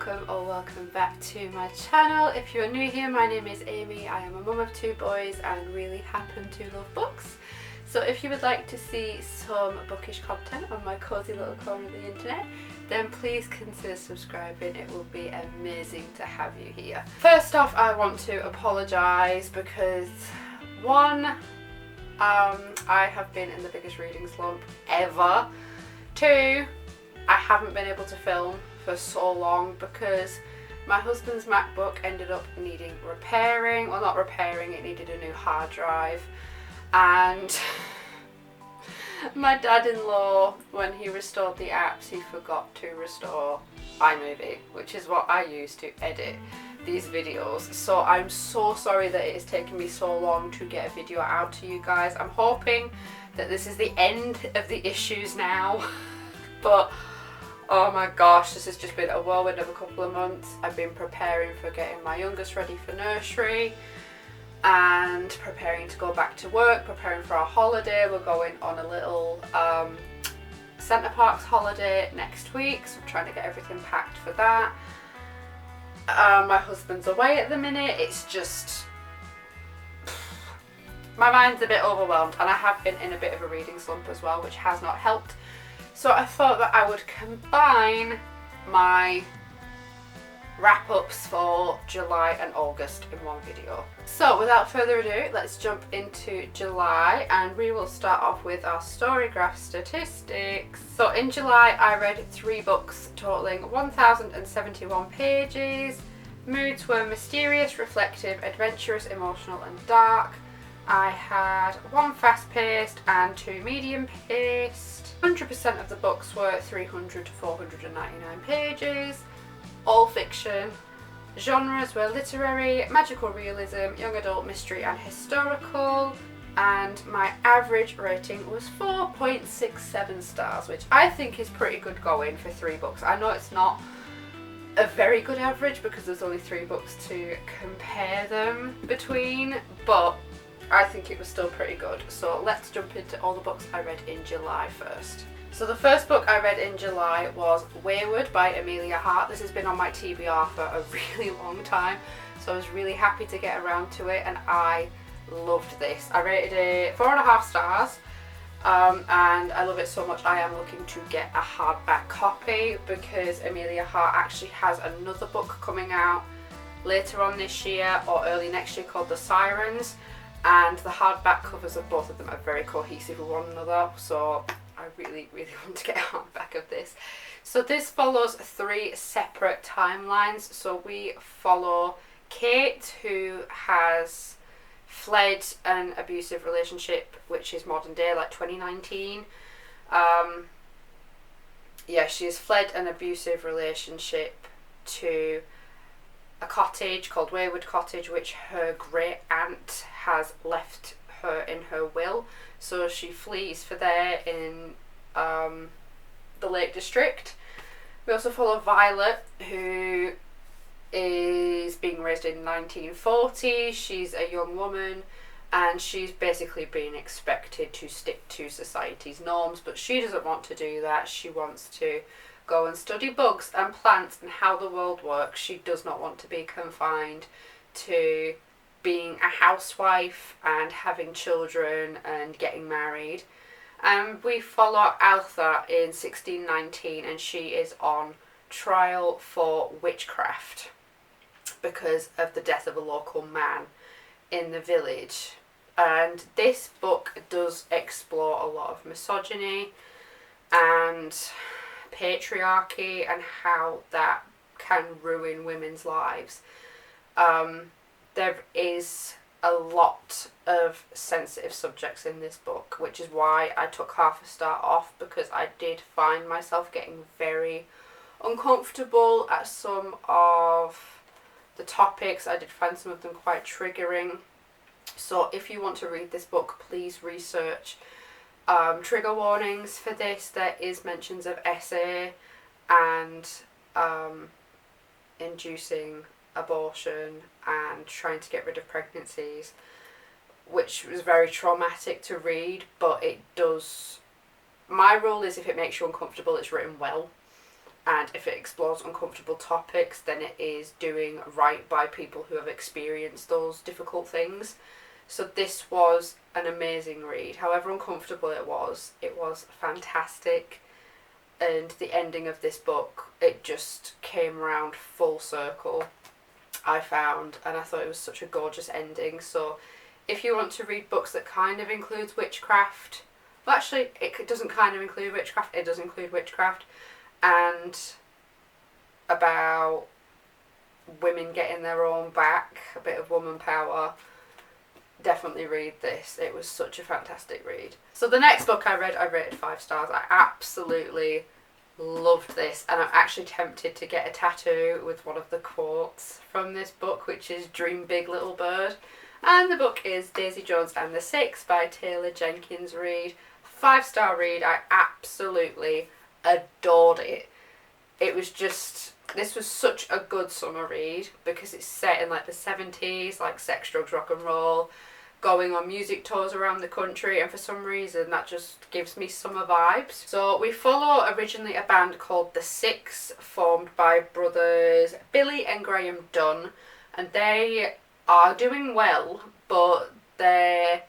welcome or welcome back to my channel. If you're new here, my name is Amy. I am a mum of 2 boys and really happen to love books. So if you would like to see some bookish content on my cosy little corner of the internet, then please consider subscribing. It will be amazing to have you here. First off, I want to apologise because one, I have been in the biggest reading slump ever. 2, I haven't been able to film for so long because my husband's MacBook ended up needing repairing. Well, not repairing, it needed a new hard drive. And my dad-in-law, when he restored the apps, he forgot to restore iMovie, which is what I use to edit these videos. So I'm so sorry that it has taken me so long to get a video out to you guys. I'm hoping that this is the end of the issues now. But oh my gosh, this has just been a whirlwind of a couple of months. I've been preparing for getting my youngest ready for nursery and preparing to go back to work, preparing for our holiday. We're going on a little Centre Parks holiday next week, so I'm trying to get everything packed for that. My husband's away at the minute. It's just, my mind's a bit overwhelmed, and I have been in a bit of a reading slump as well, which has not helped. So I thought that I would combine my wrap-ups for July and August in one video. So without further ado, let's jump into July and we will start off with our Storygraph statistics. So in July I read 3 books totaling 1071 pages. Moods were mysterious, reflective, adventurous, emotional and dark. I had 1 fast-paced and 2 medium-paced. 100% of the books were 300 to 499 pages. All fiction. Genres were literary, magical realism, young adult, mystery and historical. And my average rating was 4.67 stars, which I think is pretty good going for 3 books. I know it's not a very good average because there's only 3 books to compare them between, but I think it was still pretty good. So let's jump into all the books I read in July first. So the first book I read in July was Wayward by Amelia Hart. This has been on my TBR for a really long time, so I was really happy to get around to it and I loved this. I rated it 4.5 stars and I love it so much I am looking to get a hardback copy because Amelia Hart actually has another book coming out later on this year or early next year called The Sirens, and the hardback covers of both of them are very cohesive with one another, so I really want to get a hardback of this. So this follows 3 separate timelines. So we follow Kate, who has fled an abusive relationship, which is modern day, like 2019. She has fled an abusive relationship to a cottage called Wayward Cottage, which her great aunt has left her in her will. So she flees for there in the Lake District. We also follow Violet, who is being raised in 1940. She's a young woman and she's basically being expected to stick to society's norms, but she doesn't want to do that. She wants to go and study bugs and plants and how the world works. She does not want to be confined to being a housewife and having children and getting married. We follow Altha in 1619 and she is on trial for witchcraft because of the death of a local man in the village. And this book does explore a lot of misogyny and patriarchy and how that can ruin women's lives. There is a lot of sensitive subjects in this book, which is why I took half a star off, because I did find myself getting very uncomfortable at some of the topics. I did find some of them quite triggering. So if you want to read this book, please research trigger warnings for this. There is mentions of SA and inducing abortion and trying to get rid of pregnancies, which was very traumatic to read, but it does, my rule is if it makes you uncomfortable, it's written well. And if it explores uncomfortable topics, then it is doing right by people who have experienced those difficult things. So this was an amazing read. However uncomfortable it was fantastic. And the ending of this book, it just came around full circle, I found, and I thought it was such a gorgeous ending. So if you want to read books that kind of includes witchcraft, well actually it doesn't kind of include witchcraft, it does include witchcraft, and about women getting their own back, a bit of woman power, definitely read this. It was such a fantastic read. So the next book I read, I rated 5 stars. I absolutely loved this, and I'm actually tempted to get a tattoo with one of the quotes from this book, which is "Dream big, little bird." And the book is Daisy Jones and the Six by Taylor Jenkins Reid. 5-star read. I absolutely adored it. It was just, this was such a good summer read because it's set in like the 70s, like sex, drugs, rock and roll, going on music tours around the country, and for some reason that just gives me summer vibes. So we follow originally a band called The Six, formed by brothers Billy and Graham Dunn, and they are doing well, but their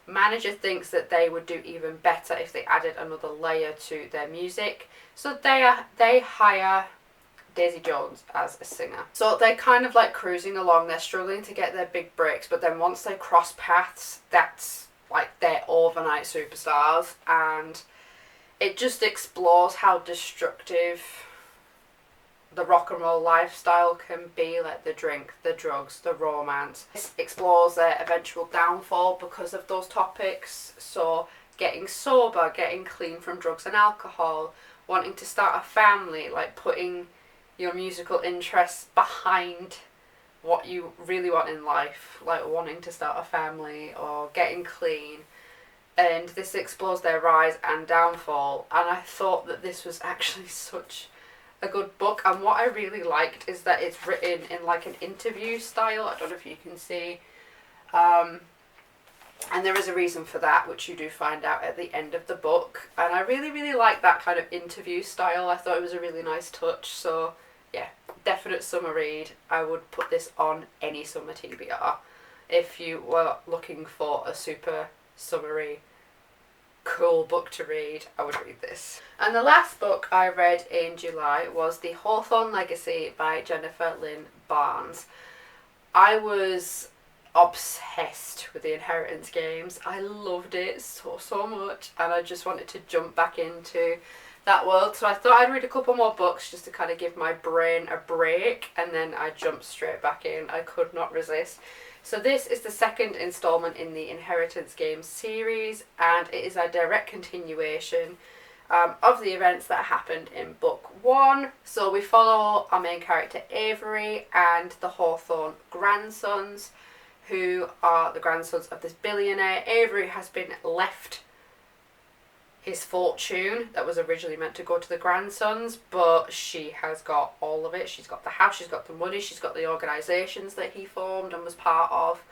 manager thinks that they would do even better if they added another layer to their music. So they hire Daisy Jones as a singer. So they're kind of like cruising along, they're struggling to get their big breaks, but then once they cross paths, that's like they're overnight superstars, and it just explores how destructive the rock and roll lifestyle can be, like the drink, the drugs, the romance. It explores their eventual downfall because of those topics, so getting sober, getting clean from drugs and alcohol, wanting to start a family, like putting your musical interests behind what you really want in life, like wanting to start a family or getting clean. And this explores their rise and downfall, and I thought that this was actually such a good book. And what I really liked is that it's written in like an interview style. I don't know if you can see, and there is a reason for that, which you do find out at the end of the book, and I really like that kind of interview style. I thought it was a really nice touch. So yeah, definite summer read. I would put this on any summer TBR. If you were looking for a super summery cool book to read, I would read this. And the last book I read in July was The Hawthorne Legacy by Jennifer Lynn Barnes. I was obsessed with the Inheritance games. I loved it so much, and I just wanted to jump back into that world. So I thought I'd read a couple more books just to kind of give my brain a break, and then I jumped straight back in. I could not resist. So this is the second installment in the Inheritance Games series, and it is a direct continuation of the events that happened in book 1. So we follow our main character Avery and the Hawthorne grandsons, who are the grandsons of this billionaire. Avery has been left his fortune that was originally meant to go to the grandsons, but she has got all of it. She's got the house, she's got the money, she's got the organisations that he formed and was part of,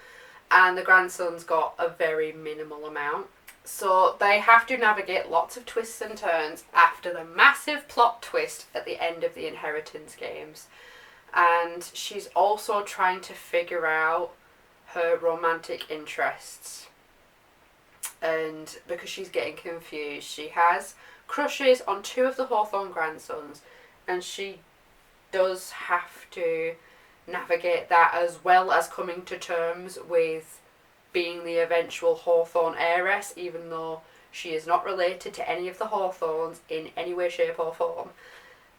and the grandsons got a very minimal amount. So they have to navigate lots of twists and turns after the massive plot twist at the end of the Inheritance Games. And she's also trying to figure out her romantic interests. And because she's getting confused, she has crushes on 2 of the Hawthorne grandsons, and she does have to navigate that, as well as coming to terms with being the eventual Hawthorne heiress, even though she is not related to any of the Hawthorns in any way, shape or form.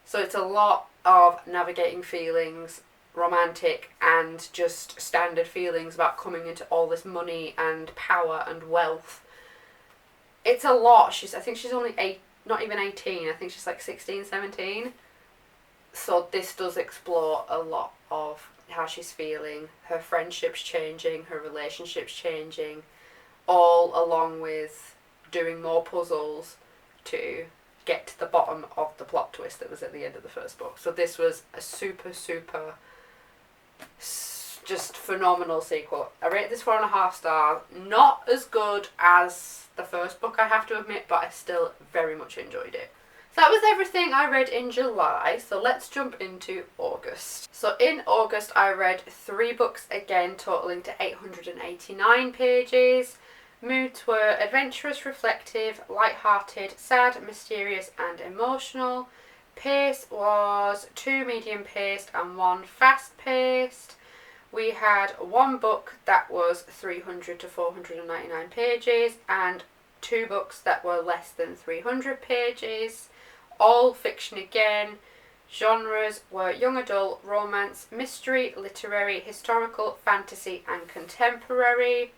So it's a lot of navigating feelings, romantic and just standard feelings about coming into all this money and power and wealth. It's a lot. I think she's only not even 18. I think she's like 16, 17. So this does explore a lot of how she's feeling, her friendships changing, her relationships changing, all along with doing more puzzles to get to the bottom of the plot twist that was at the end of the first book. So this was a super just phenomenal sequel. I rate this 4.5 stars. Not as good as the first book, I have to admit, but I still very much enjoyed it. So that was everything I read in July, so let's jump into August. So in August I read 3 books again, totaling to 889 pages. Moods were adventurous, reflective, light-hearted, sad, mysterious and emotional. Pace was 2 medium-paced and 1 fast-paced. We had 1 book that was 300 to 499 pages and 2 books that were less than 300 pages. All fiction again. Genres were young adult, romance, mystery, literary, historical, fantasy and contemporary.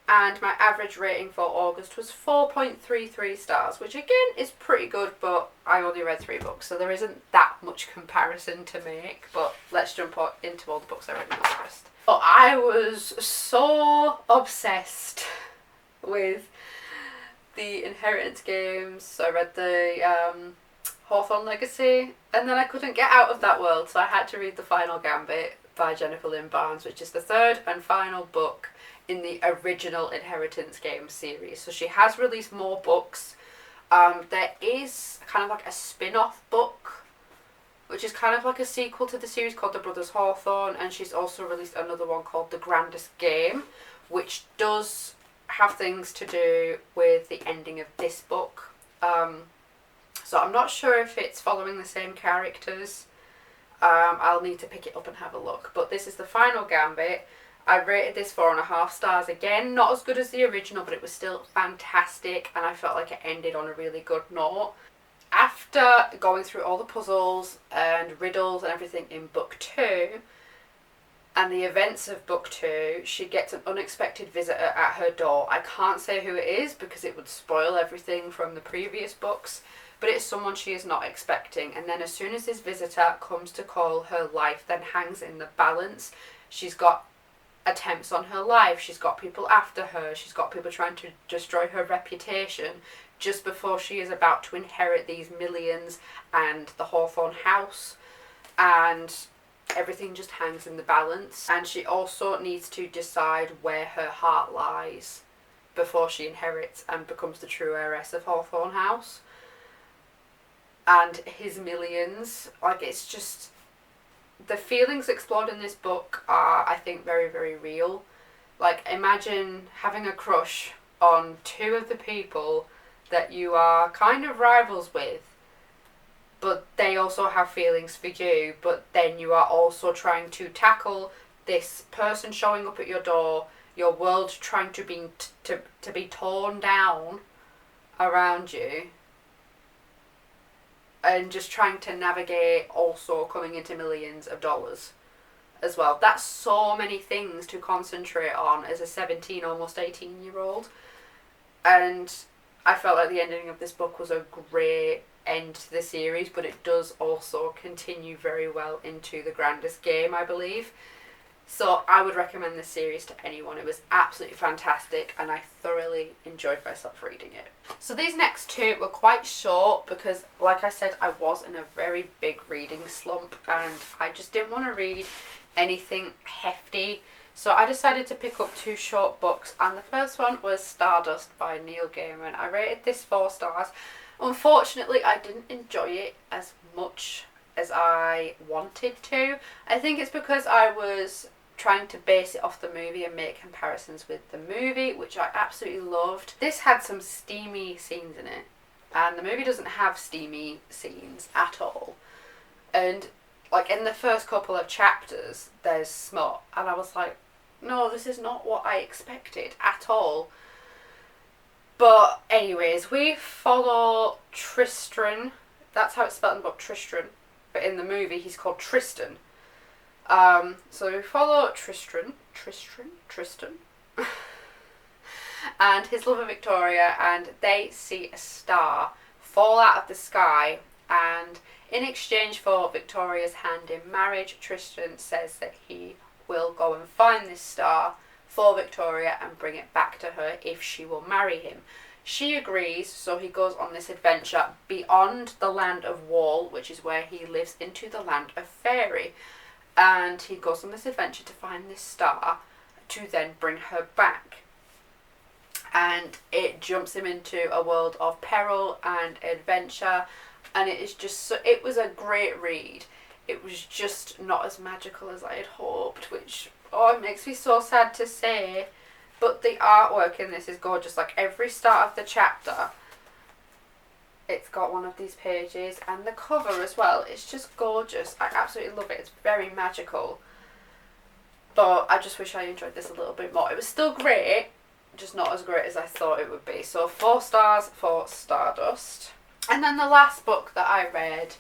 And my average rating for August was 4.33 stars, which again is pretty good, but I only read 3 books, so there isn't that much comparison to make. But let's jump into all the books I read in August. But I was so obsessed with the Inheritance games, so I read the Hawthorne Legacy, and then I couldn't get out of that world, so I had to read The Final Gambit by Jennifer Lynn Barnes, which is the 3rd and final book in the original Inheritance Games series. So she has released more books. There is kind of like a spin-off book, which is kind of like a sequel to the series called The Brothers Hawthorne, and she's also released another one called The Grandest Game, which does have things to do with the ending of this book. So I'm not sure if it's following the same characters. I'll need to pick it up and have a look. But this is The Final Gambit. I rated this 4.5 stars again. Not as good as the original, but it was still fantastic, and I felt like it ended on a really good note. After going through all the puzzles and riddles and everything in book 2, and the events of book 2, she gets an unexpected visitor at her door. I can't say who it is because it would spoil everything from the previous books, but it's someone she is not expecting. And then as soon as this visitor comes to call, her life then hangs in the balance. She's got attempts on her life, she's got people after her, she's got people trying to destroy her reputation just before she is about to inherit these millions and the Hawthorne house, and everything just hangs in the balance. And she also needs to decide where her heart lies before she inherits and becomes the true heiress of Hawthorne House and his millions. Like, it's just, the feelings explored in this book are, I think, very, very real. Like, imagine having a crush on 2 of the people that you are kind of rivals with, but they also have feelings for you, but then you are also trying to tackle this person showing up at your door, your world trying to be torn down around you, and just trying to navigate also coming into millions of dollars as well. That's so many things to concentrate on as a 17, almost 18-year-old. And I felt like the ending of this book was a great end to the series, but it does also continue very well into The Grandest Game, I believe. So I would recommend this series to anyone. It was absolutely fantastic and I thoroughly enjoyed myself reading it. So these next 2 were quite short because, like I said, I was in a very big reading slump and I just didn't want to read anything hefty. So I decided to pick up 2 short books, and the first one was Stardust by Neil Gaiman. I rated this 4 stars. Unfortunately, I didn't enjoy it as much as I wanted to. I think it's because I was trying to base it off the movie and make comparisons with the movie, which I absolutely loved. This had some steamy scenes in it, and the movie doesn't have steamy scenes at all. And like in the first couple of chapters, there's smut, and I was like, no, this is not what I expected at all. But anyways, we follow Tristan. That's how it's spelled in the book, Tristan. But in the movie, he's called Tristan. So we follow Tristan, and his lover Victoria, and they see a star fall out of the sky, and in exchange for Victoria's hand in marriage, Tristan says that he will go and find this star for Victoria and bring it back to her if she will marry him. She agrees, so he goes on this adventure beyond the land of Wall, which is where he lives, into the land of Fairy. And he goes on this adventure to find this star to then bring her back. And it jumps him into a world of peril and adventure. and it is just so, it was a great read. It was just not as magical as I had hoped, which, oh, it makes me so sad to say. But the artwork in this is gorgeous. Like, every start of the chapter, it's got one of these pages, and the cover as well. It's just gorgeous. I absolutely love it. It's very magical. But I just wish I enjoyed this a little bit more. It was still great, just not as great as I thought it would be. So 4 stars for Stardust. And then the last book that I read,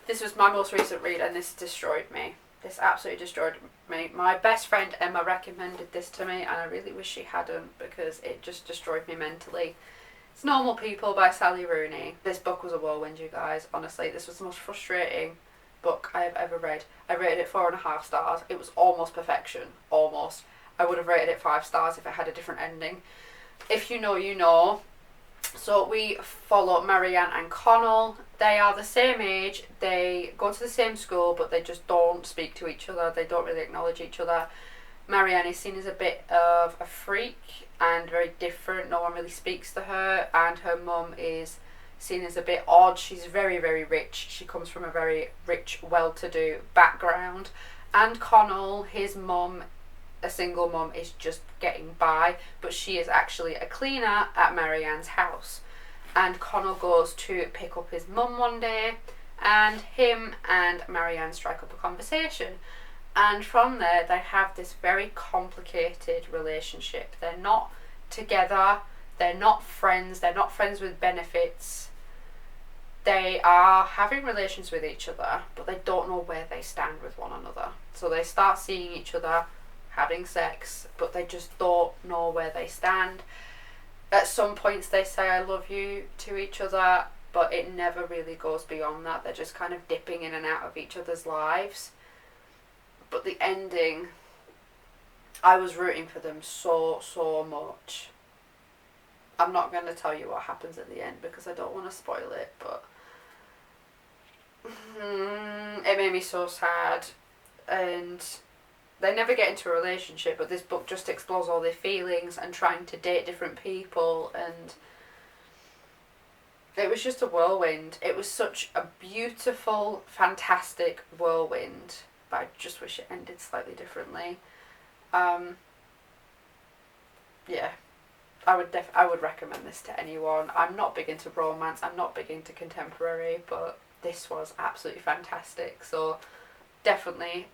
this was my most recent read, and this destroyed me. This absolutely destroyed me. My best friend Emma recommended this to me, and I really wish she hadn't, because it just destroyed me mentally. It's Normal People by Sally Rooney. This book was a whirlwind, you guys. Honestly, this was the most frustrating book I have ever read. I rated it 4.5 stars. It was almost perfection. Almost. I would have rated it 5 stars if it had a different ending. If you know, you know. So we follow Marianne and Connell. They are the same age. They go to the same school, but they just don't speak to each other. They don't really acknowledge each other. Marianne is seen as a bit of a freak and very different. No one really speaks to her, and her mum is seen as a bit odd. She's very, very rich. She comes from a very rich, well-to-do background. And Connell, his mum, a single mum, is just getting by, but she is actually a cleaner at Marianne's house. And Connell goes to pick up his mum one day, and him and Marianne strike up a conversation. And from there, they have this very complicated relationship. They're not together, they're not friends with benefits. They are having relations with each other, but they don't know where they stand with one another. So they start seeing each other, having sex, but they just don't know where they stand. At some points they say I love you to each other, but it never really goes beyond that. They're just kind of dipping in and out of each other's lives. But the ending, I was rooting for them so much. I'm not going to tell you what happens at the end because I don't want to spoil it, but it made me so sad. And they never get into a relationship, but this book just explores all their feelings and trying to date different people, and it was just a whirlwind. It was such a beautiful, fantastic whirlwind, but I just wish it ended slightly differently. Yeah, I would recommend this to anyone. I'm not big into romance, I'm not big into contemporary, but this was absolutely fantastic. So definitely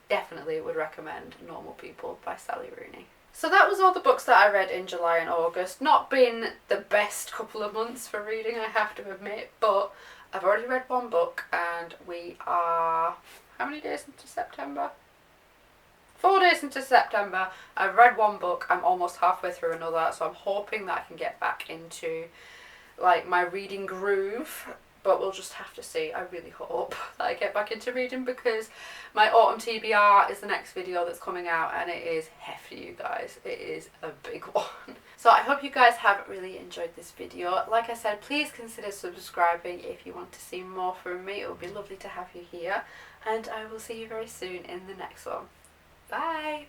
would recommend Normal People by Sally Rooney. So that was all the books that I read in July and August. Not been the best couple of months for reading, I have to admit, but I've already read 1 book, and we are, how many days into September? 4 days into September. I've read 1 book, I'm almost halfway through another, so I'm hoping that I can get back into like my reading groove. But we'll just have to see. I really hope that I get back into reading, because my autumn TBR is the next video that's coming out, and it is hefty, you guys. It is a big one. So I hope you guys have really enjoyed this video. Like I said, please consider subscribing if you want to see more from me. It would be lovely to have you here, and I will see you very soon in the next one. Bye!